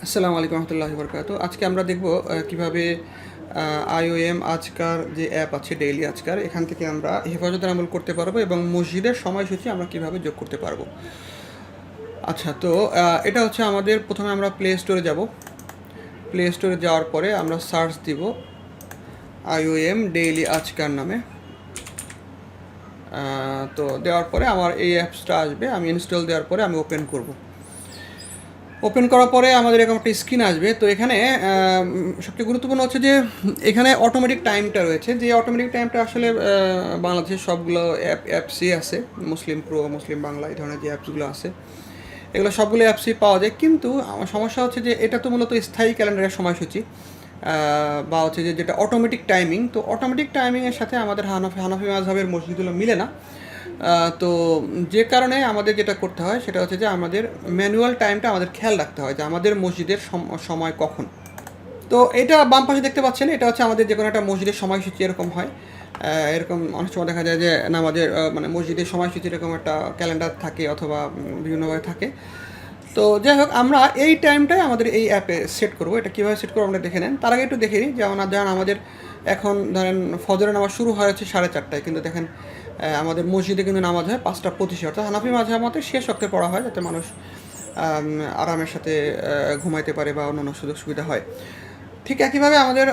আসসালামু আলাইকুম রহমতুল্লাহি বরকাতুহু। আজকে আমরা দেখব কিভাবে আইওএম আজকার যে অ্যাপ আছে ডেইলি আজকার, এখান থেকে আমরা হেফাজতের আমল করতে পারবো এবং মসজিদের সময়সূচি আমরা কিভাবে যোগ করতে পারবো। আচ্ছা, তো এটা হচ্ছে আমাদের প্রথমে আমরা প্লে স্টোরে যাব। প্লে স্টোরে যাওয়ার পরে আমরা সার্চ দিব আইওএম ডেইলি আজকার নামে। তো দেওয়ার পরে আমার এই অ্যাপসটা আসবে, আমি ইনস্টল দেওয়ার পরে আমি ওপেন করব। ওপেন করার পরে আমাদের এরকম একটা স্ক্রিন আসবে। তো এখানে সবচেয়ে গুরুত্বপূর্ণ হচ্ছে যে এখানে অটোমেটিক টাইমটা রয়েছে, যে অটোমেটিক টাইমটা আসলে বাংলাদেশের সবগুলো অ্যাপসই আছে, মুসলিম প্রো, মুসলিম বাংলা, এই ধরনের যে অ্যাপসগুলো আছে এগুলো সবগুলো অ্যাপসই পাওয়া যায়। কিন্তু আমার সমস্যা হচ্ছে যে এটা তো মূলত স্থায়ী ক্যালেন্ডারের সময়সূচি, বা হচ্ছে যে যেটা অটোমেটিক টাইমিং। তো অটোমেটিক টাইমিংয়ের সাথে আমাদের হানাফি মাযহাবের মসজিদগুলো মিলে না। তো যে কারণে আমাদের যেটা করতে হয় সেটা হচ্ছে যে আমাদের ম্যানুয়াল টাইমটা আমাদের খেয়াল রাখতে হয় যে আমাদের মসজিদের সময় কখন। তো এটা বাম পাশে দেখতে পাচ্ছেন, এটা হচ্ছে আমাদের যে কোনো একটা মসজিদের সময়সূচি এরকম হয়। এরকম অনেক সময় দেখা যায় যে নামাজের মানে মসজিদের সময়সূচি এরকম একটা ক্যালেন্ডার থাকে অথবা বিভিন্নভাবে থাকে। তো যাই হোক, আমরা এই টাইমটাই আমাদের এই অ্যাপে সেট করব। এটা কীভাবে সেট করবো আমরা দেখে নেন। তার আগে একটু দেখে নিই, যেমন আমাদের এখন ধরেন ফজরের নামাজ শুরু হয়েছে 4:30টায়, কিন্তু দেখেন আমাদের মসজিদে কিন্তু নামাজ হয় 5:25, অর্থাৎ হানাফি মাযহাব মতে শেষ ওয়াক্তে পড়া হয়, যাতে মানুষ আরামের সাথে ঘুমাইতে পারে বা অন্যান্য সুযোগ সুবিধা হয়। ঠিক একইভাবে আমাদের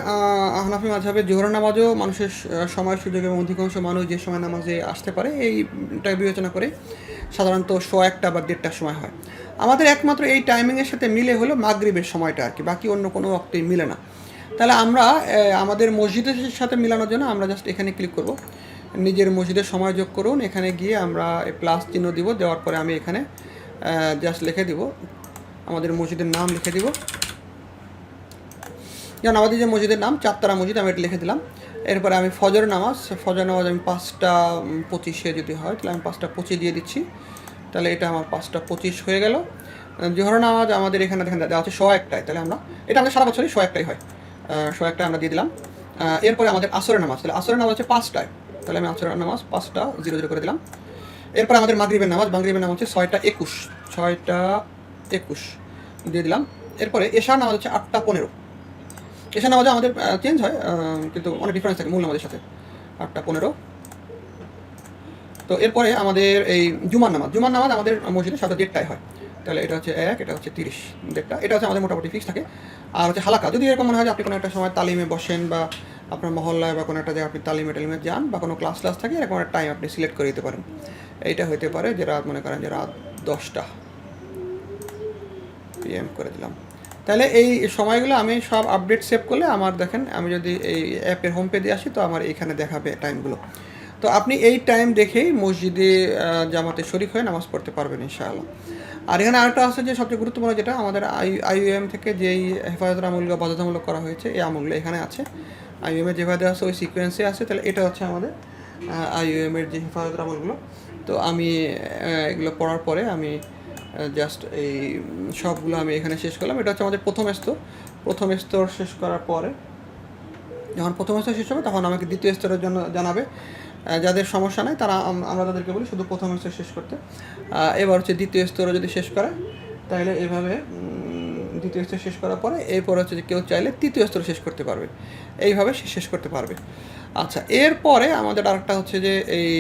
হানাফি মাযহাবে জোহরের নামাজও মানুষের সময় সুযোগ এবং অধিকাংশ মানুষ যে সময় নামাজে আসতে পারে এইটা বিবেচনা করে সাধারণত 1:15 বা 1:30টার সময় হয়। আমাদের একমাত্র এই টাইমিংয়ের সাথে মিলে হলো মাগরিবের সময়টা আর কি, বাকি অন্য কোনো ওয়াক্তেই মিলে না। তাহলে আমরা আমাদের মসজিদের সাথে মিলানোর জন্য আমরা জাস্ট এখানে ক্লিক করব, নিজের মসজিদের সময় যোগ করুন। এখানে গিয়ে আমরা প্লাস চিহ্ন দিব, দেওয়ার পরে আমি এখানে জাস্ট লিখে দিব আমাদের মসজিদের নাম লিখে দিব। যেমন আমাদের যে মসজিদের নাম চারতারা মসজিদ, আমি এটা লিখে দিলাম। এরপরে আমি ফজর নামাজ আমি 5:25 যদি হয় তাহলে আমি 5:25 দিয়ে দিচ্ছি। তাহলে এটা আমার 5:25 হয়ে গেল। জোহর নামাজ আমাদের এখানে দেখেন দেওয়া হচ্ছে 1:01টায়, তাহলে এটা আমাদের সারা বছরই 1:01টাই হয়। 1:01টায় আমরা দিয়ে দিলাম। এরপরে আমাদের আসরের নামাজ, তাহলে আসরের নামাজ হচ্ছে 5টায়, তাহলে আমি আসরের নামাজ 5:00 করে দিলাম। এরপরে আমাদের মাগরিবের নামাজ হচ্ছে 6:21 দিয়ে দিলাম। এরপরে এশার নামাজ হচ্ছে 8:15। এশার নামাজে আমাদের চেঞ্জ হয়, কিন্তু অনেক ডিফারেন্স থাকে মূল নামাজের সাথে। 8:15। তো এরপরে আমাদের এই জুমার নামাজ আমাদের মসজিদে 1:30টায় হয়, তাহলে এটা হচ্ছে 1, এটা হচ্ছে 30, 1:30। এটা হচ্ছে আমাদের মোটামুটি ফিক্স থাকে। আর হচ্ছে হালাকা, যদি এরকম মনে হয় যে আপনি কোনো একটা সময় তালিমে বসেন বা আপনার মহল্লায় বা কোনো একটা জায়গায় আপনি তালিমে যান বা কোনো ক্লাস থাকে, এরকম একটা টাইম আপনি সিলেক্ট করে দিতে পারেন। এইটা হইতে পারে যে রাত, মনে করেন যে রাত 10টা PM করে দিলাম। তাহলে এই সময়গুলো আমি সব আপডেট সেভ করলে আমার দেখেন, আমি যদি এই অ্যাপের হোম পেজে আসি তো আমার এইখানে দেখাবে টাইমগুলো। তো আপনি এই টাইম দেখেই মসজিদে জামাতে শরিক হয়ে নামাজ পড়তে পারবেন ইনশাআল্লাহ। আর এখানে আরেকটা আছে যে সবচেয়ে গুরুত্বপূর্ণ, যেটা আমাদের আইইউএম থেকে যেই হেফাজতের আমলগুলো বাধ্যতামূলক করা হয়েছে, এই আমলগুলো এখানে আছে। আইইউএমের যেভাবে আছে ওই সিকোয়েন্সে আছে। তাহলে এটা হচ্ছে আমাদের আইইউএমের যে হেফাজতের আমলগুলো। তো আমি এগুলো পড়ার পরে আমি জাস্ট এই সবগুলো আমি এখানে শেষ করলাম। এটা হচ্ছে আমাদের প্রথম স্তর শেষ করার পরে, যখন প্রথম স্তর শেষ হবে তখন আমাকে দ্বিতীয় স্তরের জন্য জানাবে। যাদের সমস্যা নাই তারা, আমরা তাদেরকে বলি শুধু প্রথম স্তর শেষ করতে। এবার হচ্ছে দ্বিতীয় স্তরও যদি শেষ করে, তাহলে এইভাবে দ্বিতীয় স্তর শেষ করার পরে এরপর হচ্ছে যে কেউ চাইলে তৃতীয় স্তর শেষ করতে পারবে, এইভাবে শেষ করতে পারবে। আচ্ছা, এরপরে আমাদের আরেকটা হচ্ছে যে এই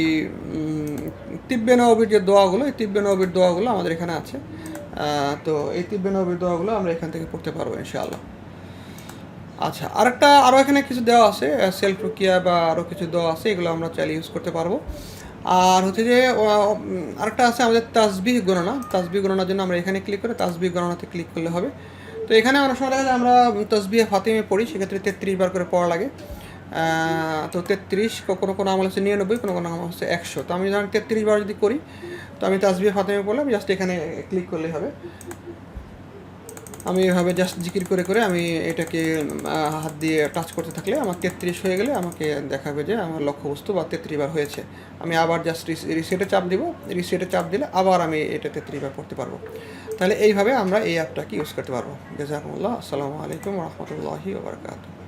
তিব্বে নববীর যে দোয়াগুলো, এই তিব্বে নববীর দোয়াগুলো আমাদের এখানে আছে। তো এই তিব্বে নববীর দোয়াগুলো আমরা এখান থেকে পড়তে পারবো ইনশাআল্লাহ। আচ্ছা, আরও এখানে কিছু দেওয়া আছে, সেলফ রুকিয়া বা আরও কিছু দেওয়া আছে, এগুলো আমরা চাইলে ইউজ করতে পারবো। আর হচ্ছে যে আরেকটা আছে আমাদের তাসবিহ গণনার জন্য আমরা এখানে ক্লিক করে তাসবিহ গণনাতে ক্লিক করলে হবে। তো এখানে অনেক সময় দেখা যায় আমরা তাসবিহ ফাতিমে পড়ি, সেক্ষেত্রে 33 বার করে পড়া লাগে। তো 33, কোনো আমল হচ্ছে 99, কোনো আমল হচ্ছে 100। তো আমি ধরেন 33 বার যদি করি, তো আমি তাসবিহ ফাতিমে পড়লাম, জাস্ট এখানে ক্লিক করলেই হবে। আমি এভাবে জাস্ট জিকির করে আমি এটাকে হাত দিয়ে টাচ করতে থাকলে আমার 33 হয়ে গেলে আমাকে দেখাবে যে আমার লক্ষ্যবস্তু বা 33 বার হয়েছে। আমি আবার জাস্ট রিসেটে চাপ দিব, রিসেটে চাপ দিলে আবার আমি এটা 33 বার পড়তে পারবো। তাহলে এইভাবে আমরা এই অ্যাপটাকে ইউজ করতে পারবো। জাযাকুমুল্লাহ। আসসালামু আলাইকুম ওয়া রাহমাতুল্লাহি ওয়া বারাকাতুহু।